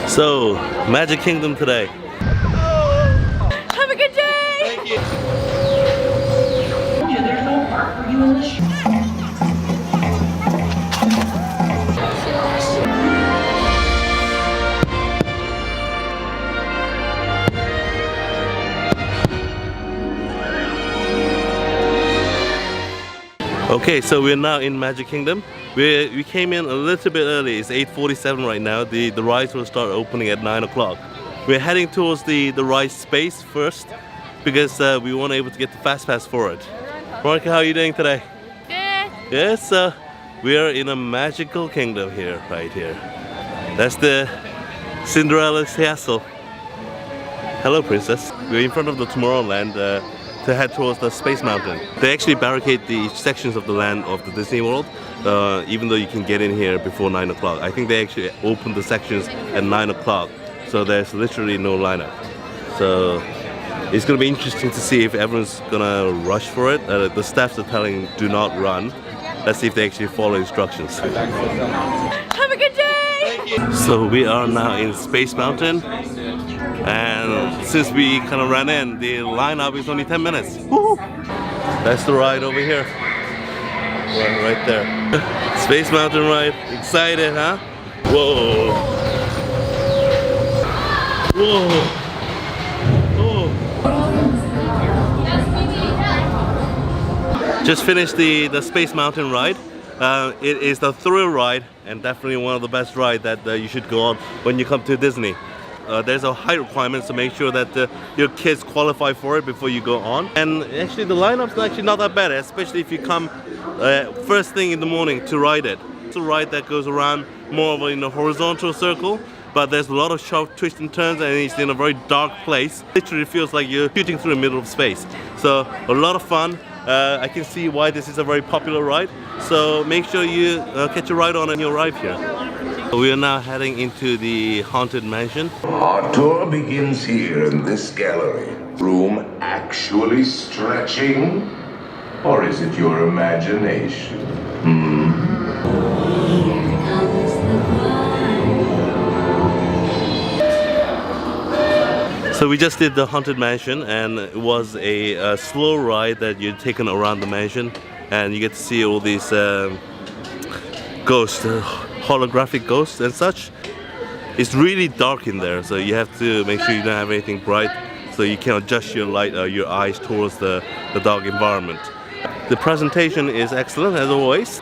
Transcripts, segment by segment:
So, Magic Kingdom today. Have a good day! Thank you. There's no park for you in the show. Okay, so we're now in Magic Kingdom. We came in a little bit early. It's 8:47 right now. The rides will start opening at 9 o'clock. We're heading towards the ride space first because we weren't able to get the fast pass for it. Monica, how are you doing today? Good. Yes, we are in a magical kingdom here, right here. That's the Cinderella's castle. Hello, princess. We're in front of the Tomorrowland to head towards the Space Mountain. They actually barricade the sections of the land of the Disney World, even though you can get in here before 9 o'clock. I think they actually opened the sections at 9 o'clock, so there's literally no lineup. So it's gonna be interesting to see if everyone's gonna rush for it. The staffs are telling do not run. Let's see if they actually follow instructions. Have a good day! So we are now in Space Mountain, and since we kind of ran in, the lineup is only 10 minutes. Woo! That's the ride over here. Right there. Space Mountain ride. Excited, huh? Whoa! Whoa! Oh! Just finished the Space Mountain ride. It is the thrill ride and definitely one of the best rides that you should go on when you come to Disney. There's a height requirement, so make sure that your kids qualify for it before you go on. And actually the lineup's actually not that bad, especially if you come first thing in the morning to ride it. It's a ride that goes around more of a horizontal circle, but there's a lot of sharp twists and turns, and it's in a very dark place. Literally feels like you're shooting through the middle of space. So a lot of fun. I can see why this is a very popular ride. So make sure you catch a ride on it when you arrive here. We are now heading into the Haunted Mansion. Our tour begins here in this gallery. Room actually stretching? Or is it your imagination? So we just did the Haunted Mansion, and it was a slow ride that you're taken around the mansion, and you get to see all these ghosts, holographic ghosts and such. It's really dark in there, so you have to make sure you don't have anything bright, so you can adjust your light, your eyes towards the dark environment. The presentation is excellent as always.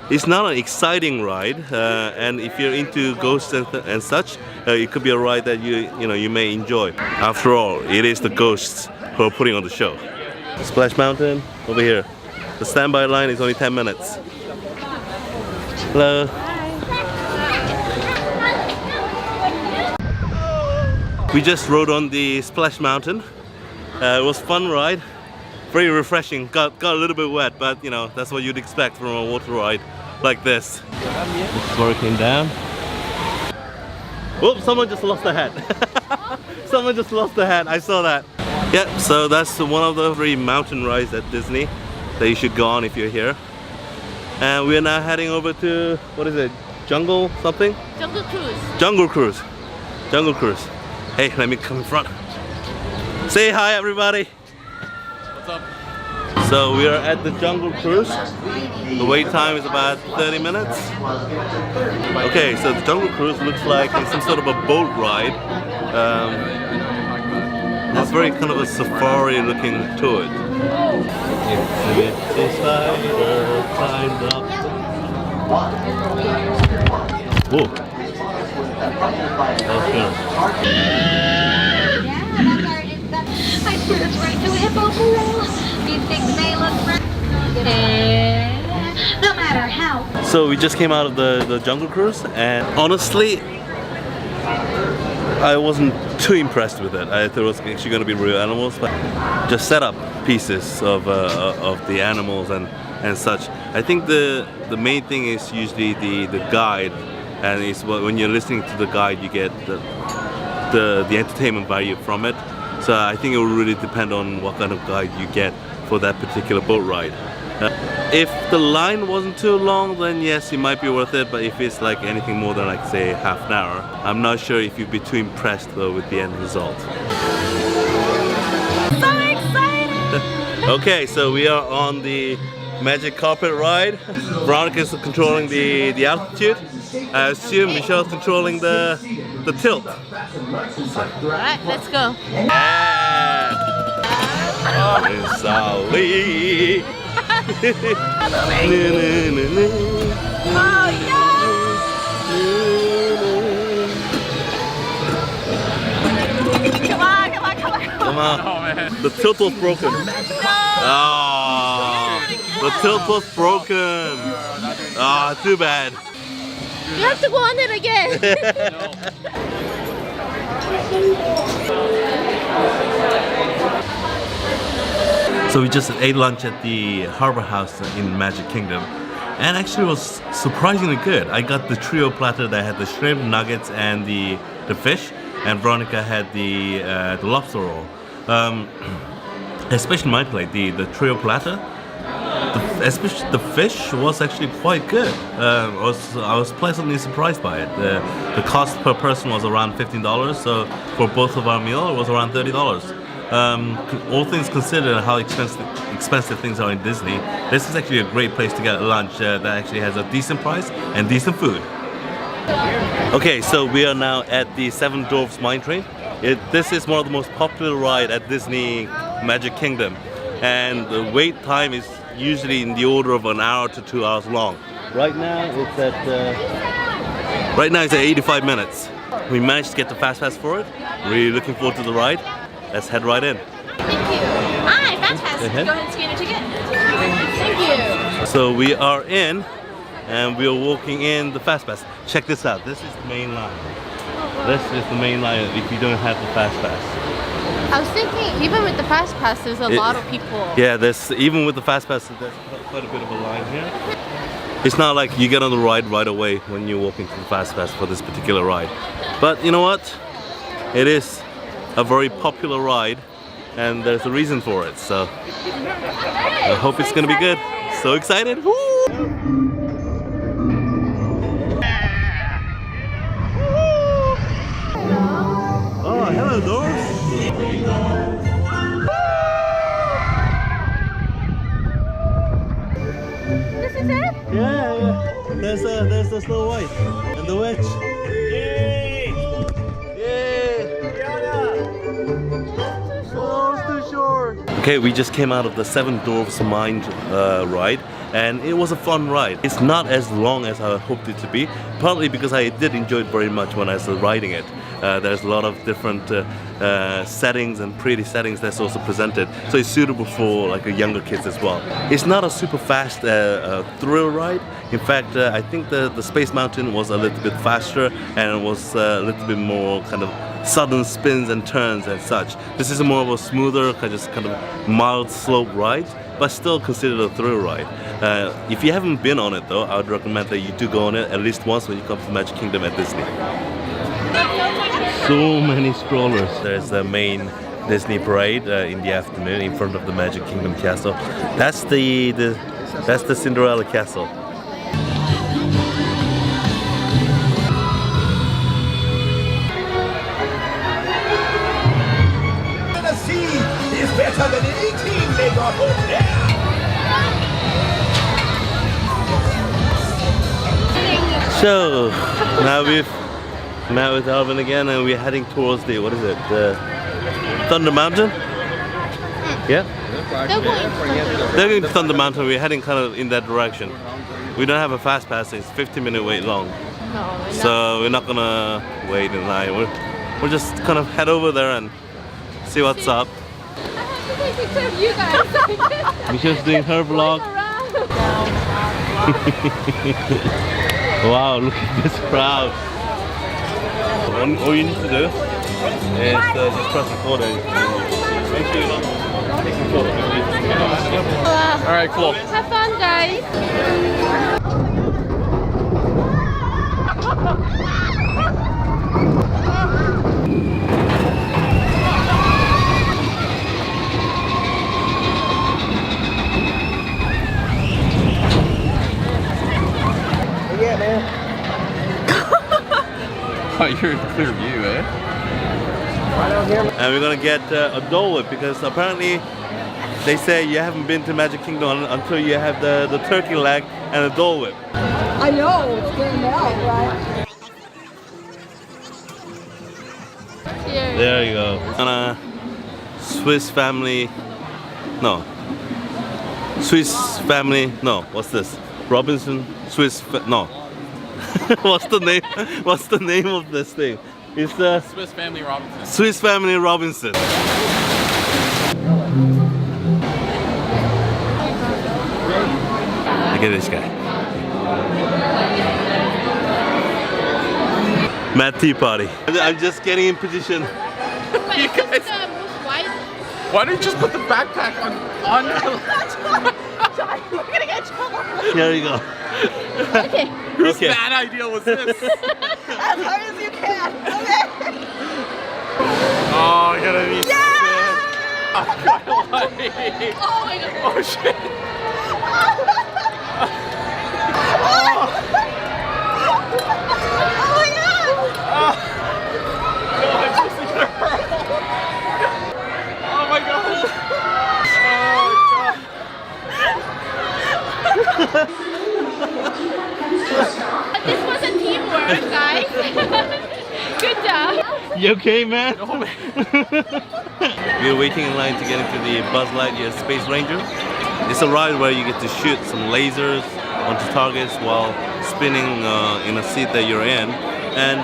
It's not an exciting ride, and if you're into ghosts and such, it could be a ride that you may enjoy. After all, it is the ghosts who are putting on the show. Splash Mountain over here. The standby line is only 10 minutes. Hello. We just rode on the Splash Mountain. It was a fun ride, very refreshing. Got a little bit wet, but that's what you'd expect from a water ride like this. This is where it came down. Whoops! Someone just lost their hat. Someone just lost their hat. I saw that. Yeah, so that's one of the 3 mountain rides at Disney that you should go on if you're here. And we are now heading over to, what is it? Jungle something? Jungle Cruise. Jungle Cruise. Jungle Cruise. Hey, let me come in front. Say hi, everybody. What's up? So we are at the Jungle Cruise. The wait time is about 30 minutes. Okay, so the Jungle Cruise looks like it's some sort of a boat ride. It's very kind of a safari looking to it. It's a spider climbed up. Whoa. That was good. I swear it's right to a hippo pool. These things may look no matter how. So we just came out of the Jungle Cruise, and honestly, I wasn't too impressed with it. I thought it was actually going to be real animals, but just set up pieces of the animals and such. I think the main thing is usually the guide, and it's when you're listening to the guide, you get the entertainment value from it. So I think it will really depend on what kind of guide you get for that particular boat ride. If the line wasn't too long, then yes, it might be worth it. But if it's like anything more than like say half an hour, I'm not sure if you'd be too impressed though with the end result. So excited! Okay, so we are on the Magic Carpet ride. Veronica is controlling the altitude. I assume Michelle's controlling the tilt. Alright, let's go. Yeah. Sorry. Oh yeah! Come on, come on, come on, come on. Come on. The tilt was broken. Oh, the tilt was broken. Ah, too bad. You have to go on it again. So we just ate lunch at the Harbor House in Magic Kingdom, and actually it was surprisingly good. I got the trio platter that had the shrimp, nuggets, and the fish, and Veronica had the lobster roll. Especially my plate, the trio platter. Especially the fish was actually quite good. I was pleasantly surprised by it. The cost per person was around $15, so for both of our meal it was around $30. All things considered, how expensive things are in Disney, this is actually a great place to get lunch that actually has a decent price and decent food. Okay, so we are now at the Seven Dwarfs Mine Train. This is one of the most popular rides at Disney Magic Kingdom, and the wait time is usually in the order of an hour to 2 hours long. Right now it's at 85 minutes. We managed to get the fast pass for it. Really looking forward to the ride. Let's head right in. Thank you. Hi, Fast Pass. Go ahead and scan your ticket. Thank you. So we are in, and we are walking in the fast pass. Check this out. This is the main line. This is the main line if you don't have the fast pass. I was thinking, even with the Fast Pass, there's a lot of people. Yeah, even with the fast pass, there's quite a bit of a line here. It's not like you get on the ride right away when you walk into the fast pass for this particular ride. But you know what? It is a very popular ride, and there's a reason for it. So I hope it's gonna be good. So excited! Woo! Oh, hello, Doris. This is it? Yeah. There's the Snow White and the witch. Yay! Okay, we just came out of the Seven Dwarfs Mine ride, and it was a fun ride. It's not as long as I hoped it to be, partly because I did enjoy it very much when I was riding it. There's a lot of different settings and pretty settings that's also presented, so it's suitable for like younger kids as well. It's not a super fast thrill ride. In fact, I think the Space Mountain was a little bit faster, and it was a little bit more kind of sudden spins and turns and such. This is more of a smoother, kind of mild slope ride, but still considered a thrill ride. If you haven't been on it though, I would recommend that you do go on it at least once when you come to Magic Kingdom at Disney. So many strollers. There's the main Disney parade in the afternoon in front of the Magic Kingdom castle. That's the Cinderella castle. The sea is better than anything they got over there. So now we've met with Alvin again, and we're heading towards the Thunder Mountain. Yeah, they're going to Thunder Mountain. We're heading kind of in that direction. We don't have a fast pass. It's 15-minute wait long, so we're not gonna wait in line. We'll just kind of head over there and see what's up. I have to take a picture of you guys. Michelle's doing her vlog. Wow, look at this crowd. All you need to do is just press record and make sure you're not taking photos. Alright, cool. Have fun, guys. clear view, eh? And we're gonna get a Dole Whip because apparently they say you haven't been to Magic Kingdom until you have the turkey leg and a Dole Whip. I know, it's getting out, right? Here. There you go. And Swiss Family, no. What's this? Robinson, no. What's the name? What's the name of this thing? It's the Swiss Family Robinson. Swiss Family Robinson. Look at this guy. Mad Tea Party. I'm just getting in position. Wait, You is this guys- the most wide? Why don't you just put the backpack on? We're gonna get trouble. Here you go. Okay. Whose Okay. bad idea was this? As hard as you can. Okay. Oh, you're gonna be sick. I'm kinda like... Oh my god. Oh shit. Oh my god. No, I'm supposed to get hurt. Oh my god. This was a teamwork, guys. Good job. You okay, man? Oh man. We're waiting in line to get into the Buzz Lightyear Space Ranger. It's a ride where you get to shoot some lasers onto targets while spinning in a seat that you're in. And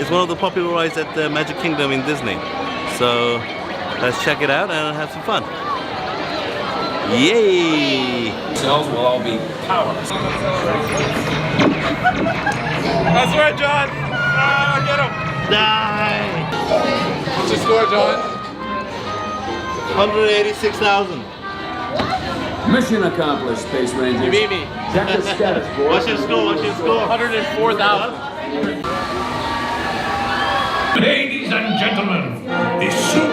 it's one of the popular rides at the Magic Kingdom in Disney. So let's check it out and have some fun. Yay! Cells will all be power. That's right, John. Ah, get him. Die! What's your score, John? 186,000. Mission accomplished, Space Rangers. You beat me. Check the status board. What's your score? What's your score? 104,000. Ladies and gentlemen, the super